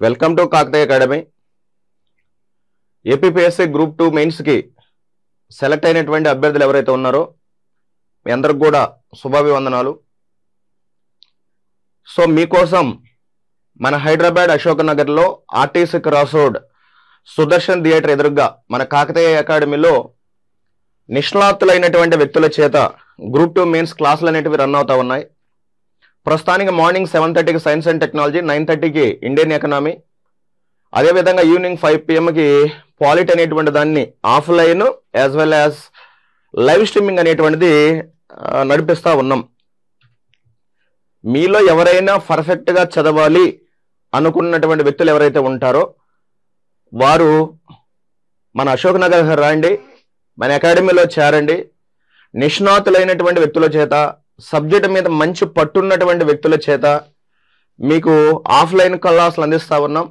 Welcome to Kakatiya academy. APPSC group 2 mains కి select అయినటువంటి అభ్యర్థులు ఎవరైతే ఉన్నారో మీ అందరికి కూడా శుభాభివందనాలు. సో మీకోసం మన హైదరాబాద్ అశోక్ నగర్ లో RTC cross road Sudarshan theatre ఎదురుగా మన కాకతీయ అకాడమీలో నిష్ణాతులైనటువంటి వ్యక్తుల చేత గ్రూప్ 2 మెయిన్స్ క్లాసులు అనేటివి రన్ అవుతా ఉన్నాయి. ప్రస్తుతానికి మార్నింగ్ 7:30కి సైన్స్ అండ్ టెక్నాలజీ, 9:30కి ఇండియన్ ఎకనామీ, అదేవిధంగా ఈవినింగ్ 5 PM పాలిట్ అనేటువంటి దాన్ని offline as well as live streaming అనేటువంటిది నడిపిస్తూ ఉన్నాం. మీలో ఎవరైనా పర్ఫెక్ట్గా చదవాలి అనుకున్నటువంటి వ్యక్తులు ఎవరైతే ఉంటారో వారు మన అశోక్ నగర్ రండి, మన అకాడమీలో చేరండి. నిష్ణాతులైనటువంటి వ్యక్తుల చేత, సబ్జెక్ట్ మీద మంచి పట్టున్నటువంటి వ్యక్తుల చేత మీకు ఆఫ్లైన్ క్లాసులు అందిస్తూ ఉన్నాం.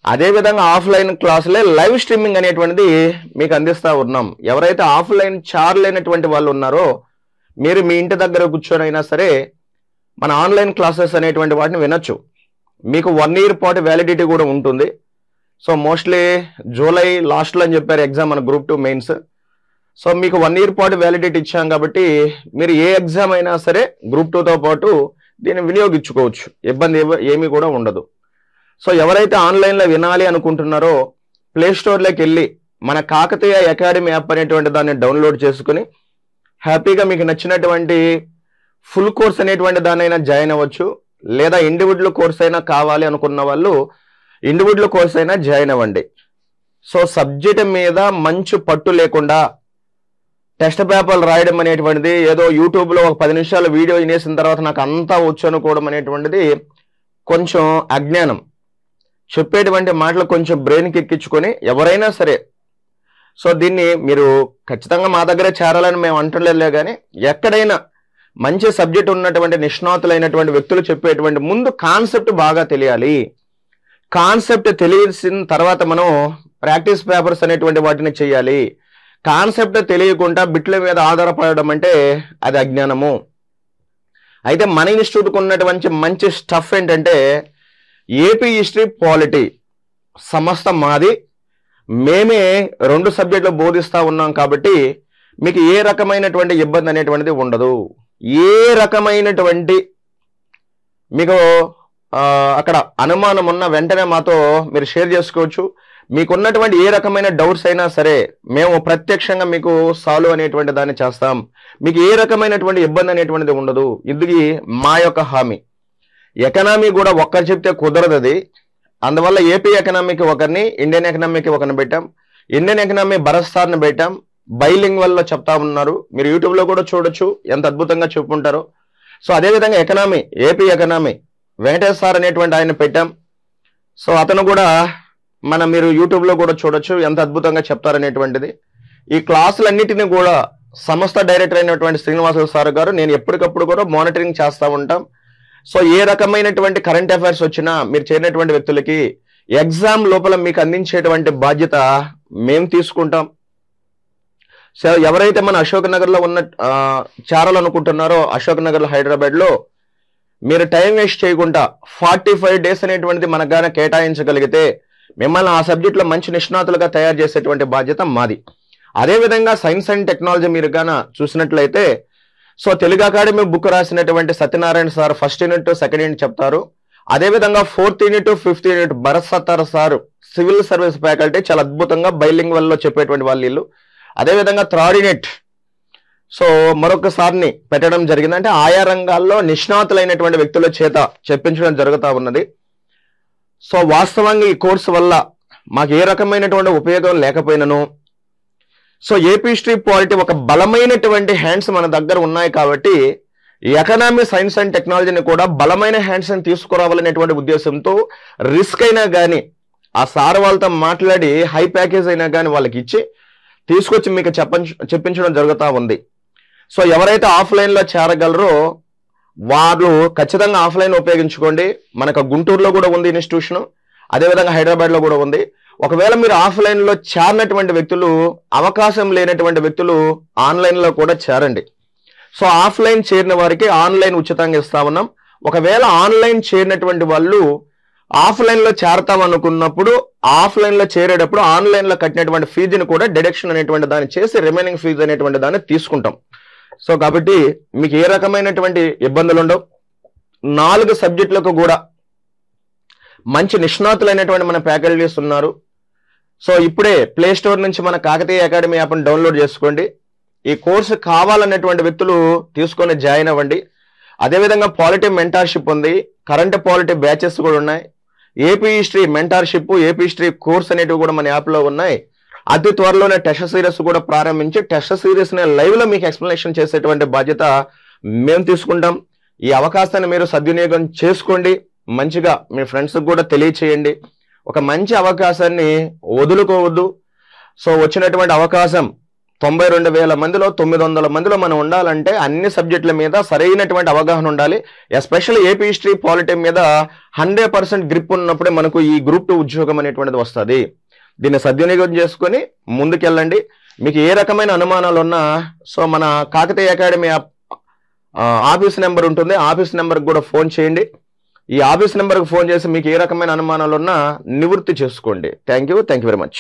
అదేవిధంగా ఆఫ్లైన్ క్లాసులే లైవ్ స్ట్రీమింగ్ అనేటువంటిది మీకు అందిస్తూ ఉన్నాం. ఎవరైతే ఆఫ్లైన్ చార్లేనటువంటి వాళ్ళు ఉన్నారో మీరు మీ ఇంటి దగ్గర కూర్చొని అయినా సరే మన ఆన్లైన్ క్లాసెస్ అనేటువంటి వాటిని వినొచ్చు. మీకు 1 year పాటు వ్యాలిడిటీ కూడా ఉంటుంది. సో మోస్ట్లీ జూలై లాస్ట్లో అని చెప్పారు ఎగ్జామ్ మన గ్రూప్ 2 మెయిన్స్. సో మీకు 1 year పాటు వ్యాలిడిటీ ఇచ్చాం కాబట్టి మీరు ఏ ఎగ్జామ్ అయినా సరే గ్రూప్ 2తో పాటు దీన్ని వినియోగించుకోవచ్చు, ఇబ్బంది ఏమీ కూడా ఉండదు. సో ఎవరైతే ఆన్లైన్లో వినాలి అనుకుంటున్నారో ప్లే స్టోర్లోకి వెళ్ళి మన కాకతీయ అకాడమీ యాప్ అనేటువంటి దాన్ని డౌన్లోడ్ చేసుకుని హ్యాపీగా మీకు నచ్చినటువంటి ఫుల్ కోర్స్ అనేటువంటి దాన్నైనా జాయిన్ అవ్వచ్చు, లేదా ఇండివిజువల్ కోర్స్ అయినా కావాలి అనుకున్న వాళ్ళు ఇండివిజువల్ కోర్స్ అయినా జాయిన్ అవ్వండి. సో సబ్జెక్ట్ మీద మంచి పట్టు లేకుండా టెస్ట్ పేపర్లు రాయడం అనేటువంటిది ఏదో యూట్యూబ్లో ఒక 10 నిమిషాల వీడియో వినేసిన తర్వాత నాకు అంతా వచ్చు అనుకోవడం అనేటువంటిది కొంచెం అజ్ఞానం. చెప్పేటువంటి మాటలు కొంచెం బ్రెయిన్కి ఎక్కించుకొని ఎవరైనా సరే, సో దీన్ని మీరు ఖచ్చితంగా మా దగ్గరే చేరాలని మేము అంటలేదులే, కానీ ఎక్కడైనా మంచి సబ్జెక్ట్ ఉన్నటువంటి నిష్ణాతులైనటువంటి వ్యక్తులు చెప్పేటువంటి ముందు కాన్సెప్ట్ బాగా తెలియాలి. కాన్సెప్ట్ తెలిసిన తర్వాత మనం ప్రాక్టీస్ పేపర్స్ అనేటువంటి వాటిని చేయాలి. కాన్సెప్ట్ తెలియకుండా బిట్ల మీద ఆధారపడడం అంటే అది అజ్ఞానము. అయితే మన ఇన్స్టిట్యూట్కి ఉన్నటువంటి మంచి స్టఫ్ ఏంటంటే ఏపీ హిస్టరీ, పాలిటీ సంస్థ మాది. మేమే 2 సబ్జెక్టులు బోధిస్తూ ఉన్నాం కాబట్టి మీకు ఏ రకమైనటువంటి ఇబ్బంది అనేటువంటిది ఉండదు. ఏ రకమైనటువంటి మీకు అక్కడ అనుమానం ఉన్న వెంటనే మాతో మీరు షేర్ చేసుకోవచ్చు. మీకున్నటువంటి ఏ రకమైన డౌట్స్ అయినా సరే మేము ప్రత్యక్షంగా మీకు సాల్వ్ అనేటువంటి దాన్ని చేస్తాం. మీకు ఏ రకమైనటువంటి ఇబ్బంది అనేటువంటిది ఉండదు. ఇది మా యొక్క హామీ. ఎకనామీ కూడా ఒక్కరు చెప్తే కుదరదు అది. అందువల్ల ఏపీ ఎకనామీకి ఒకరిని, ఇండియన్ ఎకనామీకి ఒకరిని పెట్టాం. ఇండియన్ ఎకనామీ భరత్ సార్ని పెట్టాం. బైలింగ్వల్లో చెప్తా ఉన్నారు, మీరు యూట్యూబ్లో కూడా చూడొచ్చు ఎంత అద్భుతంగా చెప్పుకుంటారో. సో అదేవిధంగా economy, AP economy Venkatesh sir అనేటువంటి ఆయన పెట్టాం. సో అతను కూడా మీరు యూట్యూబ్లో కూడా చూడొచ్చు ఎంత అద్భుతంగా చెప్తారనేటువంటిది. ఈ క్లాసులన్నిటిని కూడా సంస్థ డైరెక్టర్ అయినటువంటి శ్రీనివాసులు సార్ గారు నేను ఎప్పటికప్పుడు కూడా మానిటరింగ్ చేస్తూ ఉంటాం. సో ఏ రకమైనటువంటి కరెంట్ అఫైర్స్ వచ్చినా మీరు చేరినటువంటి వ్యక్తులకి ఎగ్జామ్ లోపల మీకు అందించేటువంటి బాధ్యత మేము తీసుకుంటాం. సో ఎవరైతే మన అశోక్ నగర్లో ఉన్న చేరాలనుకుంటున్నారో అశోక్ నగర్లో హైదరాబాద్లో మీరు టైం వేస్ట్ చేయకుండా 45 days అనేటువంటిది మనకు గానే కేటాయించగలిగితే మిమ్మల్ని ఆ సబ్జెక్టులో మంచి నిష్ణాతులుగా తయారు చేసేటువంటి బాధ్యత మాది. అదేవిధంగా సైన్స్ అండ్ టెక్నాలజీ మీరు గాన చూసినట్లయితే సో తెలుగు అకాడమీ బుక్ రాసినటువంటి Satyanarayana sir 1st unit 2nd unit చెప్తారు. అదేవిధంగా 4th unit 5th unit Bharat Sattar sir civil service faculty చాలా అద్భుతంగా బైలింగ్వల్లో చెప్పేటువంటి వాళ్ళు వీళ్ళు. అదేవిధంగా 3rd యూనిట్ సో మరొకసారిని పెట్టడం జరిగింది. అంటే ఆయా రంగాల్లో నిష్ణాతులైనటువంటి వ్యక్తుల చేత చెప్పించడం జరుగుతూ ఉన్నది. సో వాస్తవంగా ఈ కోర్సు వల్ల మాకు ఏ రకమైనటువంటి ఉపయోగం లేకపోయినను సో ఏపీ హిస్టరీ, పాలిటీ ఒక బలమైనటువంటి హ్యాండ్స్ మన దగ్గర ఉన్నాయి కాబట్టి ఎకనామీ, సైన్స్ అండ్ టెక్నాలజీని కూడా బలమైన హ్యాండ్స్ని తీసుకురావాలనేటువంటి ఉద్దేశంతో రిస్క్ అయినా కానీ ఆ సార్ వాళ్ళతో మాట్లాడి హై ప్యాకేజ్ అయినా కానీ వాళ్ళకి ఇచ్చి తీసుకొచ్చి మీకు చెప్పించడం జరుగుతూ ఉంది. సో ఎవరైతే ఆఫ్లైన్లో చేరగలరో వాళ్ళు ఖచ్చితంగా ఆఫ్లైన్ ఉపయోగించుకోండి. మనకు గుంటూరులో కూడా ఉంది ఇన్స్టిట్యూషన్, అదేవిధంగా హైదరాబాద్లో కూడా ఉంది. ఒకవేళ మీరు ఆఫ్లైన్లో చేరినటువంటి వ్యక్తులు, అవకాశం లేనటువంటి వ్యక్తులు ఆన్లైన్లో కూడా చేరండి. సో ఆఫ్లైన్ చేరిన వారికి ఆన్లైన్ ఉచితంగా ఇస్తా ఉన్నాం. ఒకవేళ ఆన్లైన్ చేరినటువంటి వాళ్ళు ఆఫ్లైన్లో చేరతాం అనుకున్నప్పుడు ఆఫ్లైన్లో చేరేటప్పుడు ఆన్లైన్లో కట్టినటువంటి ఫీజుని కూడా డిడక్షన్ అనేటువంటి దాన్ని చేసి రిమైనింగ్ ఫీజు అనేటువంటి దాన్ని తీసుకుంటాం. సో కాబట్టి మీకు ఏ రకమైనటువంటి ఇబ్బందులు ఉండవు. 4 సబ్జెక్టులకు కూడా మంచి నిష్ణాతులైనటువంటి మన ఫ్యాకల్టీస్ ఉన్నారు. సో ఇప్పుడే ప్లే స్టోర్ నుంచి మన కాకతీయ అకాడమీ యాప్ని డౌన్లోడ్ చేసుకోండి. ఈ కోర్సు కావాలన్నటువంటి వ్యక్తులు తీసుకొని జాయిన్ అవ్వండి. అదేవిధంగా పాలిటీ మెంటార్షిప్ ఉంది, కరెంట్ పాలిటీ బ్యాచెస్ కూడా ఉన్నాయి, AP history mentorship, AP history course అనేటివి కూడా మన యాప్లో ఉన్నాయి. అతి త్వరలోనే టెస్ట్ సిరీస్ కూడా ప్రారంభించి టెస్ట్ సిరీస్ని లైవ్లో మీకు ఎక్స్ప్లెనేషన్ చేసేటువంటి బాధ్యత మేము తీసుకుంటాం. ఈ అవకాశాన్ని మీరు సద్వినియోగం చేసుకోండి, మంచిగా మీ ఫ్రెండ్స్కి కూడా తెలియచేయండి. ఒక మంచి అవకాశాన్ని వదులుకోవద్దు. సో వచ్చినటువంటి అవకాశం 92,000 మందిలో 900 మందిలో మనం ఉండాలంటే అన్ని సబ్జెక్టుల మీద సరైనటువంటి అవగాహన ఉండాలి. ఎస్పెషల్లీ ఏపీ హిస్టరీ పాలిటీ మీద 100% గ్రిప్ ఉన్నప్పుడే మనకు ఈ గ్రూప్ 2 ఉద్యోగం అనేటువంటిది వస్తుంది. దీన్ని సద్వినియోగం చేసుకొని ముందుకెళ్ళండి. మీకు ఏ రకమైన అనుమానాలు ఉన్నా సో మన కాకతీయ అకాడమీ ఆఫీస్ నెంబర్ ఉంటుంది, ఆఫీస్ నెంబర్కి కూడా ఫోన్ చేయండి. ఈ ఆఫీస్ నెంబర్కి ఫోన్ చేసి మీకు ఏ రకమైన అనుమానాలు ఉన్నా నివృత్తి చేసుకోండి. Thank you very much.